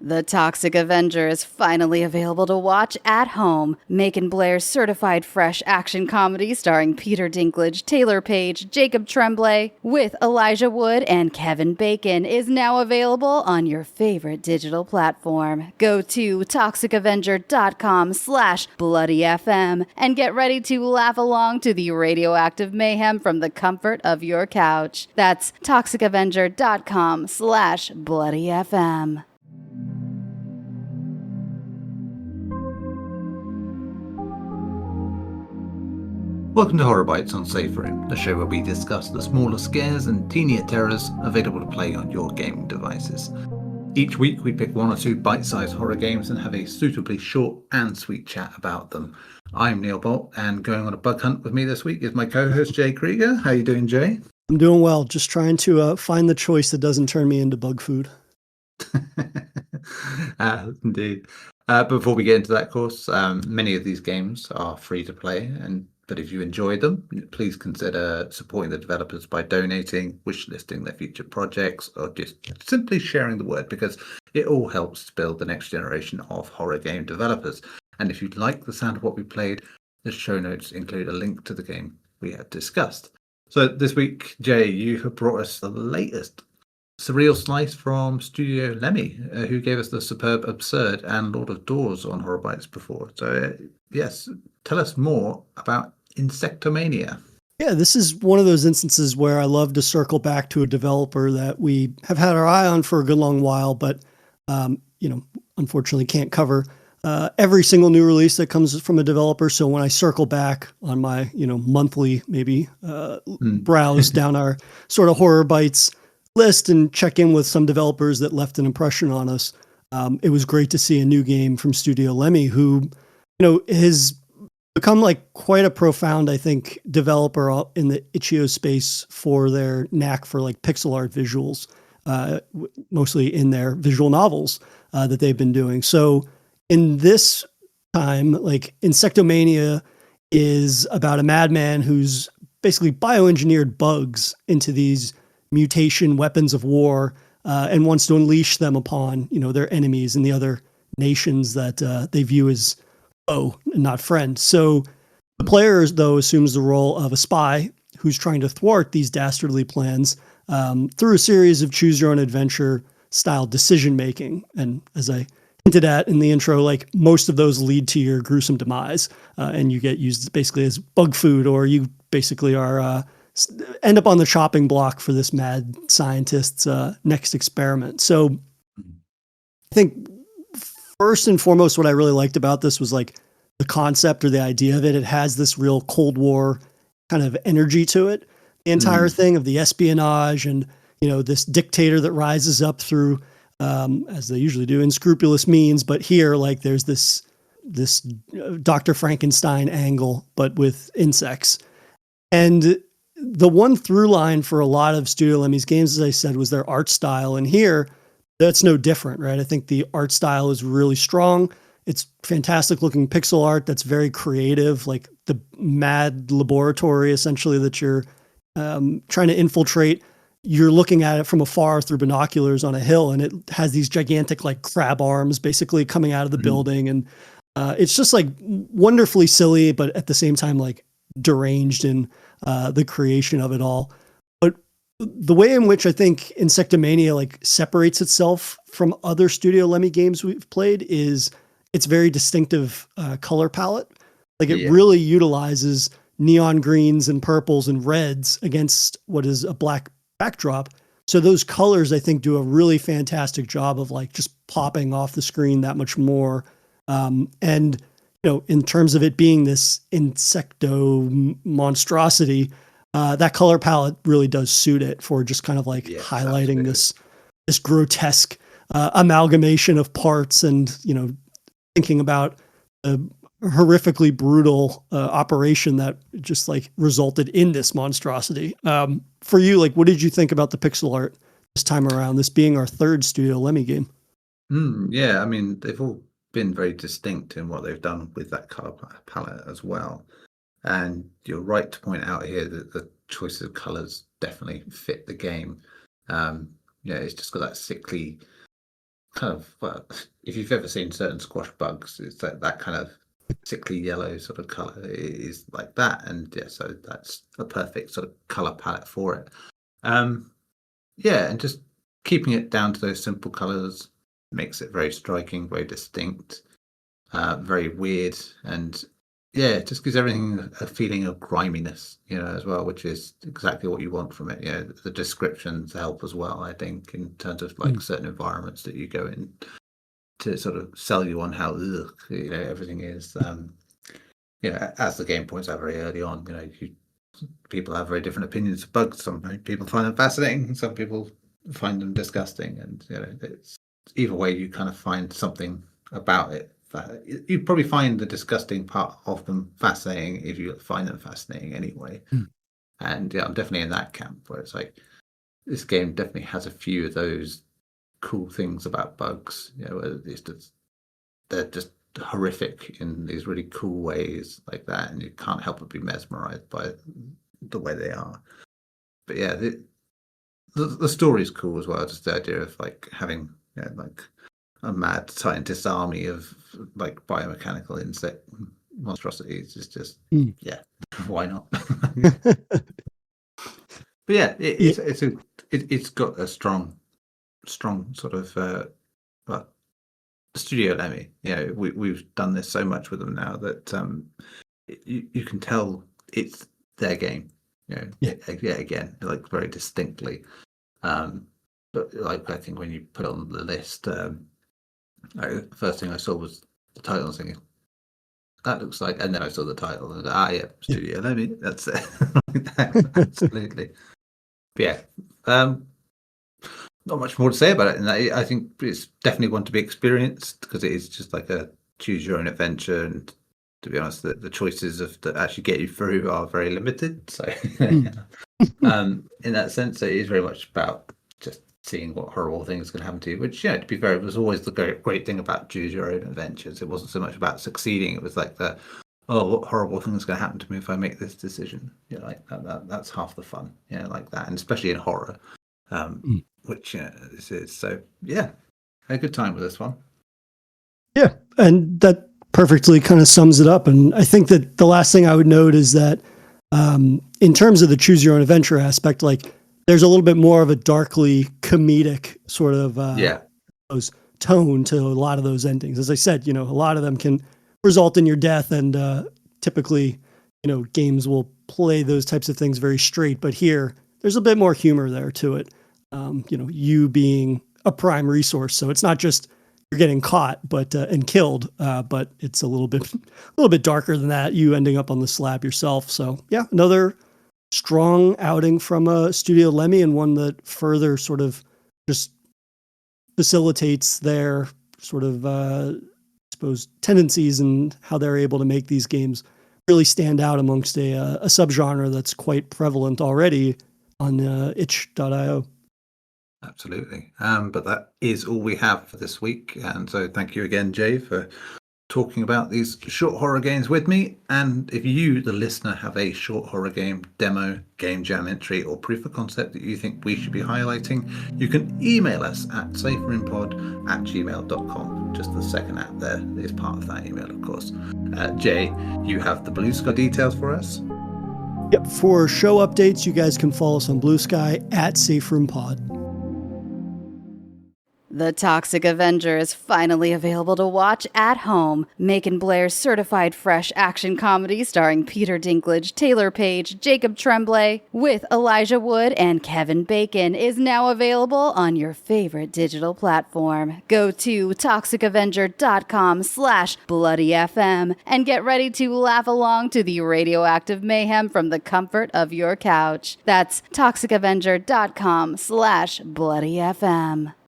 The Toxic Avenger is finally available to watch at home. Macon Blair's certified fresh action comedy starring Peter Dinklage, Taylor Page, Jacob Tremblay, with Elijah Wood and Kevin Bacon is now available on your favorite digital platform. Go to toxicavenger.com/bloodyfm and get ready to laugh along to the radioactive mayhem from the comfort of your couch. That's toxicavenger.com/bloodyfm. Welcome to Horror Bytes on Safe Room, the show where we discuss the smaller scares and teenier terrors available to play on your gaming devices. Each week we pick one or two bite-sized horror games and have a suitably short and sweet chat about them. I'm Neil Bolt, and going on a bug hunt with me this week is my co-host Jay Krieger. How you doing, Jay? I'm doing well, just trying to find the choice that doesn't turn me into bug food. Indeed. Before we get into that, of course, many of these games are free to play, but if you enjoy them, please consider supporting the developers by donating, wishlisting their future projects, or just simply sharing the word, because it all helps to build the next generation of horror game developers. And if you'd like the sound of what we played, the show notes include a link to the game we have discussed. So this week, Jay, you have brought us the latest surreal slice from Studio Lemmy, who gave us the superb Absurd and Lord of Doors on Horror Bytes before. So yes, tell us more about Insectomania. Yeah, this is one of those instances where I love to circle back to a developer that we have had our eye on for a good long while, but unfortunately can't cover every single new release that comes from a developer. So when I circle back on my monthly maybe browse down our sort of Horror Bytes list and check in with some developers that left an impression on us, it was great to see a new game from Studio Lemmy, who has become like quite a profound, I think, developer in the itch.io space for their knack for like pixel art visuals, mostly in their visual novels that they've been doing. So in this time, like Insectomania is about a madman who's basically bioengineered bugs into these mutation weapons of war and wants to unleash them upon their enemies and the other nations that they view as foe and not friend. So the player, though, assumes the role of a spy who's trying to thwart these dastardly plans through a series of choose your own adventure style decision making. And as I hinted at in the intro, like most of those lead to your gruesome demise, and you get used basically as bug food, or you basically are end up on the chopping block for this mad scientist's next experiment. So I think first and foremost, what I really liked about this was like the concept or the idea of it. It has this real Cold War kind of energy to it. The entire thing of the espionage and, this dictator that rises up through, as they usually do, unscrupulous means. But here, like there's this Dr. Frankenstein angle, but with insects. And the one through line for a lot of Studio Lemmy's games, as I said, was their art style. And here, that's no different, right? I think the art style is really strong. It's fantastic looking pixel art that's very creative, like the mad laboratory essentially that you're trying to infiltrate. You're looking at it from afar through binoculars on a hill, and it has these gigantic like crab arms basically coming out of the building. And it's just like wonderfully silly, but at the same time, like deranged in the creation of it all. The way in which I think Insectomania like separates itself from other Studio Lemmy games we've played is its very distinctive color palette. Like it really utilizes neon greens and purples and reds against what is a black backdrop. So those colors, I think, do a really fantastic job of like just popping off the screen that much more. And in terms of it being this insecto monstrosity, that color palette really does suit it for just kind of like highlighting this grotesque amalgamation of parts and, thinking about a horrifically brutal operation that just like resulted in this monstrosity. For you, like, what did you think about the pixel art this time around, this being our third Studio Lemmy game? Yeah, I mean, they've all been very distinct in what they've done with that color palette as well. And you're right to point out here that the choices of colors definitely fit the game. It's just got that sickly kind of if you've ever seen certain squash bugs, it's that kind of sickly yellow sort of color is like that, and yeah, so that's a perfect sort of color palette for it. Yeah, and just keeping it down to those simple colors makes it very striking, very distinct, very weird, and yeah, it just gives everything a feeling of griminess, as well, which is exactly what you want from it. The descriptions help as well, I think, in terms of like certain environments that you go in to sort of sell you on how everything is. As the game points out very early on, people have very different opinions of bugs. Some people find them fascinating, some people find them disgusting, and it's either way you kind of find something about it. You probably find the disgusting part of them fascinating if you find them fascinating anyway. And yeah, I'm definitely in that camp where it's like this game definitely has a few of those cool things about bugs. Where they're just horrific in these really cool ways like that, and you can't help but be mesmerized by the way they are. But yeah, the story's cool as well. Just the idea of like having like a mad scientist army of like biomechanical insect monstrosities is just yeah, why not? But yeah, it's got a strong sort of Studio Lemmy. We've done this so much with them now that you can tell it's their game. Again, like very distinctly. But like I think when you put it on the list, the first thing I saw was the title. I was thinking, that looks like, and then I saw the title and Studio Lemmy. That's it. Absolutely. But yeah. Not much more to say about it, and I think it's definitely one to be experienced because it is just like a choose your own adventure. And to be honest, the choices that actually get you through are very limited. So, in that sense, it is very much about just seeing what horrible things can happen to you. Which, to be fair, it was always the great thing about choose your own adventures. It wasn't so much about succeeding; it was like what horrible thing is going to happen to me if I make this decision. Like that's half the fun. Like that, and especially in horror. Which this is. So yeah, had a good time with this one. Yeah, and that perfectly kind of sums it up. And I think that the last thing I would note is that in terms of the choose your own adventure aspect, like there's a little bit more of a darkly comedic sort of tone to a lot of those endings. As I said, a lot of them can result in your death, and typically, games will play those types of things very straight. But here, there's a bit more humor there to it. You being a prime resource, so it's not just you're getting caught, but and killed, but it's a little bit darker than that. You ending up on the slab yourself. So yeah, another strong outing from Studio Lemmy, and one that further sort of just facilitates their sort of tendencies and how they're able to make these games really stand out amongst a subgenre that's quite prevalent already on itch.io. Absolutely. But that is all we have for this week. And so thank you again, Jay, for talking about these short horror games with me. And if you, the listener, have a short horror game demo, game jam entry, or proof of concept that you think we should be highlighting, you can email us at saferoompod@gmail.com. Just the second app there is part of that email, of course. Jay, you have the Blue Sky details for us? Yep. For show updates, you guys can follow us on Blue Sky at SafeRoomPod. The Toxic Avenger is finally available to watch at home. Macon Blair's certified fresh action comedy starring Peter Dinklage, Taylor Page, Jacob Tremblay, with Elijah Wood and Kevin Bacon is now available on your favorite digital platform. Go to toxicavenger.com/bloodyfm and get ready to laugh along to the radioactive mayhem from the comfort of your couch. That's toxicavenger.com/bloodyfm.